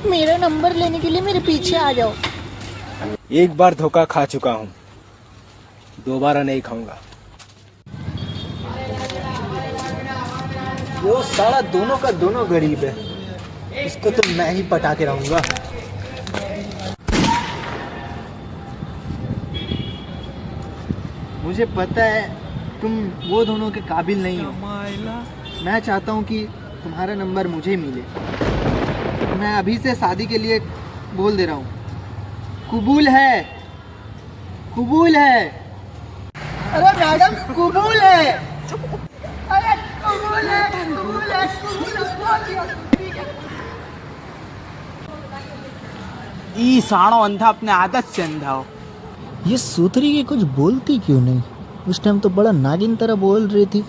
मेरा नंबर लेने के लिए मेरे पीछे आ जाओ। एक बार धोखा खा चुका हूँ, दोबारा नहीं खाऊंगा। वो साला दोनों का दोनों गरीब है, इसको तो मैं ही पटा के रहूंगा। मुझे पता है तुम वो दोनों के काबिल नहीं हो। मैं चाहता हूँ कि तुम्हारा नंबर मुझे मिले। मैं अभी से शादी के लिए बोल दे रहा हूँ। कबूल है, कबूल है। अरे मैडम कबूल है, अरे कबूल है, कबूल है, कबूल है। ई साणो अंधा अपने आदत से अंधा हो। ये सूत्री की कुछ बोलती क्यों नहीं? उस टाइम तो बड़ा नागिन तरह बोल रही थी।